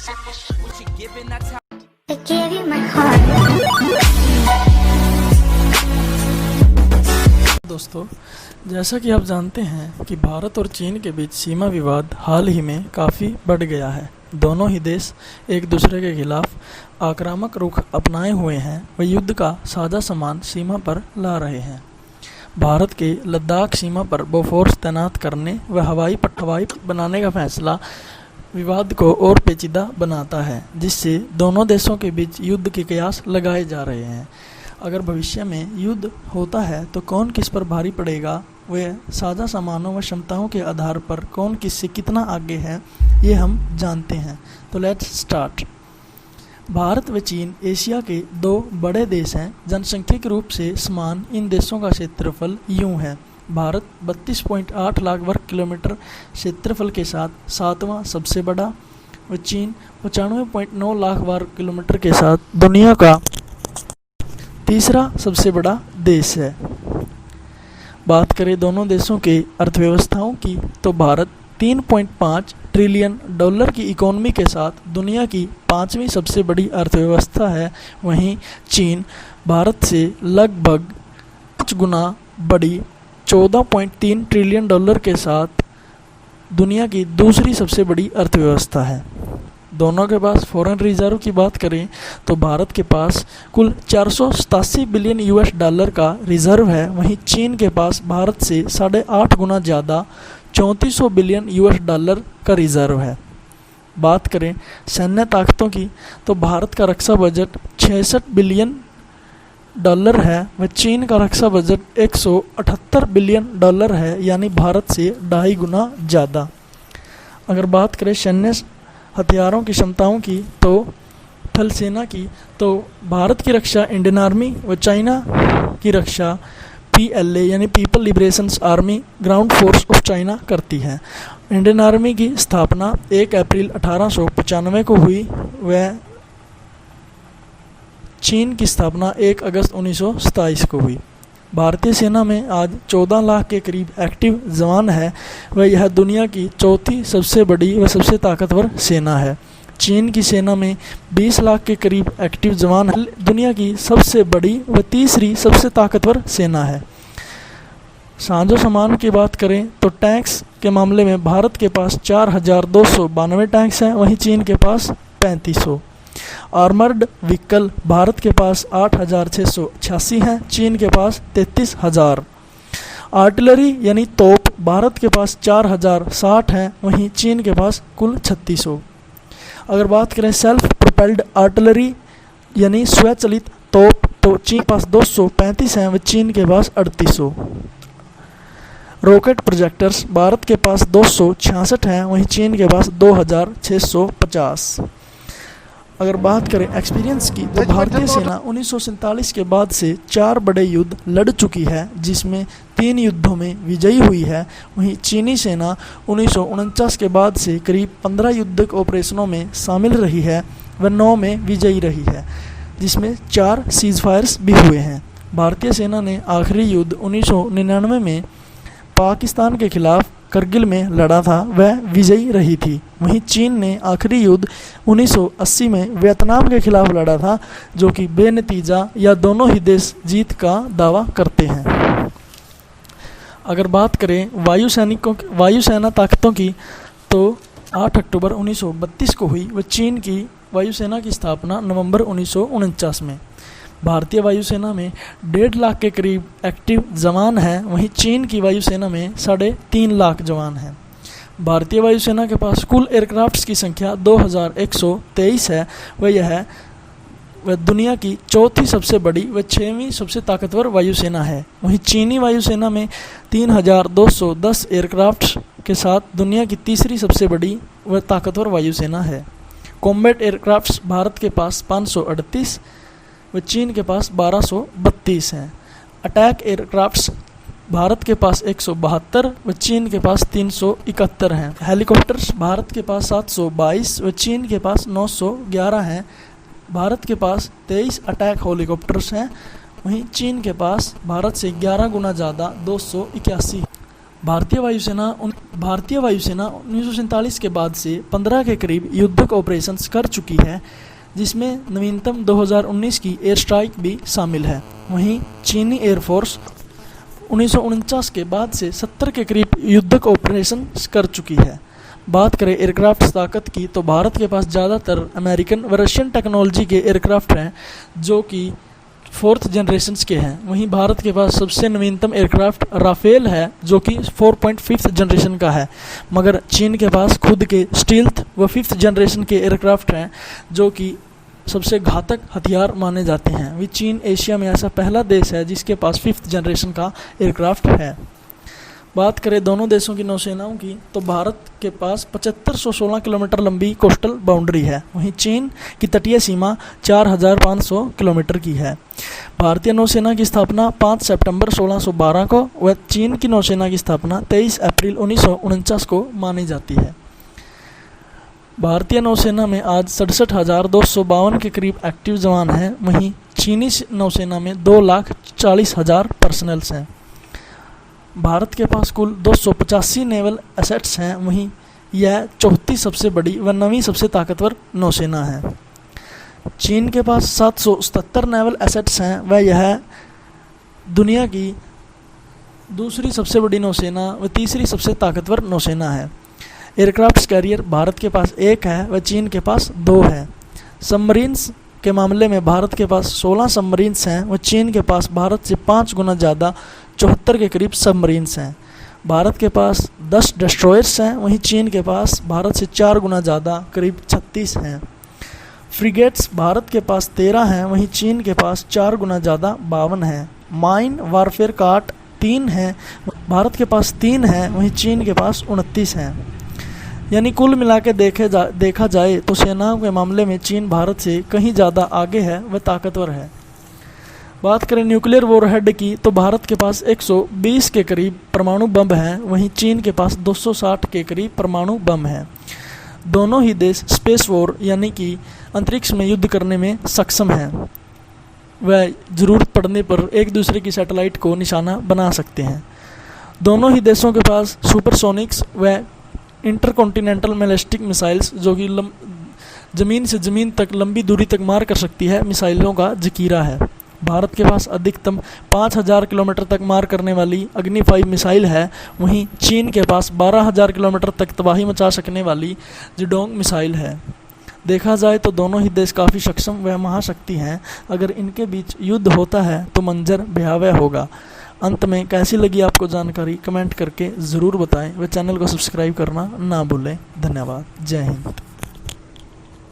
What you giving, that's how. I gave you my heart. दोस्तों, जैसा कि आप जानते हैं कि भारत और चीन के बीच सीमा विवाद हाल ही में काफ़ी बढ़ गया है। दोनों ही देश एक दूसरे के खिलाफ आक्रामक रुख अपनाए हुए हैं व युद्ध का साझा सामान सीमा पर ला रहे हैं। भारत के लद्दाख सीमा पर बोफोर्स तैनात करने व हवाई पट्टी बनाने का फैसला विवाद को और पेचीदा बनाता है, जिससे दोनों देशों के बीच युद्ध के कयास लगाए जा रहे हैं। अगर भविष्य में युद्ध होता है तो कौन किस पर भारी पड़ेगा, व साझा सामानों व क्षमताओं के आधार पर कौन किससे कितना आगे है, ये हम जानते हैं। तो लेट्स स्टार्ट। भारत व चीन एशिया के दो बड़े देश हैं। जनसंख्यिक रूप से समान इन देशों का क्षेत्रफल यूं है। भारत 32.8 लाख वर्ग किलोमीटर क्षेत्रफल के साथ सातवां सबसे बड़ा व चीन 95.9 लाख वर्ग किलोमीटर के साथ दुनिया का तीसरा सबसे बड़ा देश है। बात करें दोनों देशों के अर्थव्यवस्थाओं की तो भारत 3.5 ट्रिलियन डॉलर की इकोनॉमी के साथ दुनिया की पांचवी सबसे बड़ी अर्थव्यवस्था है। वहीं चीन भारत से लगभग 5 गुना बड़ी 14.3 ट्रिलियन डॉलर के साथ दुनिया की दूसरी सबसे बड़ी अर्थव्यवस्था है। दोनों के पास फॉरेन रिजर्व की बात करें तो भारत के पास कुल 487 बिलियन यूएस डॉलर का रिजर्व है। वहीं चीन के पास भारत से 8.5 गुना ज़्यादा 3400 बिलियन यूएस डॉलर का रिजर्व है। बात करें सैन्य ताकतों की तो भारत का रक्षा बजट 66 बिलियन डॉलर है व चीन का रक्षा बजट 178 बिलियन डॉलर है, यानी भारत से 2.5 गुना ज़्यादा। अगर बात करें सैन्य हथियारों की क्षमताओं की तो थल सेना की तो भारत की रक्षा इंडियन आर्मी व चाइना की रक्षा PLA यानी people liberations army ground force of China करती है। इंडियन आर्मी की स्थापना 1 अप्रैल 1895 को हुई व चीन की स्थापना 1 अगस्त 1927 को हुई। भारतीय सेना में आज 14 लाख के करीब एक्टिव जवान है व यह दुनिया की चौथी सबसे बड़ी व सबसे ताकतवर सेना है। चीन की सेना में 20 लाख के करीब एक्टिव जवान है, दुनिया की सबसे बड़ी व तीसरी सबसे ताकतवर सेना है। साजो सामान की बात करें तो टैंक्स के मामले में भारत के पास 4292 टैंक्स हैं, वहीं चीन के पास 3500। आर्मर्ड व्हीकल भारत के पास 8686 हैं, चीन के पास 33000। आर्टिलरी यानी तोप भारत के पास 4060 हैं, वहीं चीन के पास कुल 3600। अगर बात करें सेल्फ प्रोपेल्ड आर्टिलरी यानी स्वचालित तोप तो चीन के पास 235 हैं व चीन के पास 3800। रॉकेट प्रोजेक्टर्स भारत के पास 266 हैं, वहीं चीन के पास 2650। अगर बात करें एक्सपीरियंस की तो भारतीय सेना 1947 के बाद से 4 बड़े युद्ध लड़ चुकी है, जिसमें 3 युद्धों में विजयी हुई है। वहीं चीनी सेना 1949 के बाद से करीब 15 युद्धक ऑपरेशनों में शामिल रही है व 9 में विजयी रही है, जिसमें 4 सीज फायर्स भी हुए हैं। भारतीय सेना ने आखिरी युद्ध 1999 में पाकिस्तान के खिलाफ करगिल में लड़ा था, वह विजयी रही थी। वहीं चीन ने आखिरी युद्ध 1980 में वियतनाम के खिलाफ लड़ा था, जो कि बेनतीजा या दोनों ही देश जीत का दावा करते हैं। अगर बात करें वायुसेना ताकतों की तो 8 अक्टूबर 1932 को हुई व चीन की वायुसेना की स्थापना नवंबर 1949 में। भारतीय वायुसेना में 1.5 लाख के करीब एक्टिव जवान हैं, वहीं चीन की वायुसेना में 3.5 लाख जवान हैं। भारतीय वायुसेना के पास कुल एयरक्राफ्ट्स की संख्या 2123 है वह दुनिया की चौथी सबसे बड़ी व 6वीं सबसे ताकतवर वायुसेना है। वहीं चीनी वायुसेना में 3210 एयरक्राफ्ट्स के साथ दुनिया की तीसरी सबसे बड़ी व ताकतवर वायुसेना है। कॉम्बैट एयरक्राफ्ट्स भारत के पास 538 व चीन के पास 1232 हैं। अटैक एयरक्राफ्ट्स भारत के पास 172 व चीन के पास 371 हैं। हेलीकॉप्टर्स भारत के पास 722 व चीन के पास 911 हैं। भारत के पास 23 अटैक हेलीकॉप्टर्स हैं, वहीं चीन के पास भारत से 11 गुना ज़्यादा 281। भारतीय वायुसेना 1947 के बाद से 15 के करीब युद्धक ऑपरेशंस कर चुकी है, जिसमें नवीनतम 2019 की एयर स्ट्राइक भी शामिल है। वहीं चीनी एयरफोर्स 1949 के बाद से 70 के करीब युद्धक ऑपरेशन कर चुकी है। बात करें एयरक्राफ्ट ताकत की, तो भारत के पास ज़्यादातर अमेरिकन व रशियन टेक्नोलॉजी के एयरक्राफ्ट हैं जो कि 4th जनरेशन के हैं। वहीं भारत के पास सबसे नवीनतम एयरक्राफ्ट राफेल है जो कि 4.5th जनरेशन का है, मगर चीन के पास खुद के स्टील्थ व 5th जनरेशन के एयरक्राफ्ट हैं जो कि सबसे घातक हथियार माने जाते हैं। वे चीन एशिया में ऐसा पहला देश है जिसके पास 5th जनरेशन का एयरक्राफ्ट है। बात करें दोनों देशों की नौसेनाओं की, तो भारत के पास 7516 किलोमीटर लंबी कोस्टल बाउंड्री है। वहीं चीन की तटीय सीमा 4500 किलोमीटर की है। भारतीय नौसेना की स्थापना 5 सितंबर 1612 को व चीन की नौसेना की स्थापना 23 अप्रैल 1949 को मानी जाती है। भारतीय नौसेना में आज 67,252 के करीब एक्टिव जवान हैं। वहीं चीनी नौसेना में 2,40,000 पर्सनल्स हैं। भारत के पास कुल 285 नेवल एसेट्स हैं। वहीं यह चौथी सबसे बड़ी व 9वीं सबसे ताकतवर नौसेना है। चीन के पास 777 नेवल एसेट्स हैं व यह दुनिया की दूसरी सबसे बड़ी नौसेना व तीसरी सबसे ताकतवर नौसेना है। एयरक्राफ्ट कैरियर भारत के पास 1 है व चीन के पास 2 है। सबमरीन्स के मामले में भारत के पास 16 सबमरीन्स हैं व चीन के पास भारत से 5 गुना ज़्यादा 74 के करीब सबमरीन्स हैं। भारत के पास 10 डिस्ट्रॉयर्स हैं, वहीं चीन के पास भारत से 4 गुना ज़्यादा करीब 36 हैं। फ्रिगेट्स भारत के पास 13 हैं, वहीं चीन के पास 4 गुना ज़्यादा 52 हैं। माइन वारफेयर कार्ट 3 हैं, भारत के पास 3 हैं, वहीं चीन के पास 29 हैं। यानी कुल मिला के देखा जाए तो सेनाओं के मामले में चीन भारत से कहीं ज़्यादा आगे है व ताकतवर है। बात करें न्यूक्लियर वॉरहेड की, तो भारत के पास 120 के करीब परमाणु बम हैं, वहीं चीन के पास 260 के करीब परमाणु बम हैं। दोनों ही देश स्पेस वॉर यानी कि अंतरिक्ष में युद्ध करने में सक्षम हैं। वह ज़रूरत पड़ने पर एक दूसरे की सैटेलाइट को निशाना बना सकते हैं। दोनों ही देशों के पास सुपरसोनिक्स व इंटरकॉन्टिनेंटल बैलिस्टिक मिसाइल्स जो कि ज़मीन से ज़मीन तक लंबी दूरी तक मार कर सकती है मिसाइलों का ज़खीरा है। भारत के पास अधिकतम 5000 किलोमीटर तक मार करने वाली अग्नि 5 मिसाइल है, वहीं चीन के पास 12000 किलोमीटर तक तबाही मचा सकने वाली जिडोंग मिसाइल है। देखा जाए तो दोनों ही देश काफ़ी सक्षम व महाशक्ति हैं। अगर इनके बीच युद्ध होता है तो मंजर भयावह होगा। अंत में कैसी लगी आपको जानकारी कमेंट करके ज़रूर बताएं व चैनल को सब्सक्राइब करना ना भूलें। धन्यवाद। जय हिंद।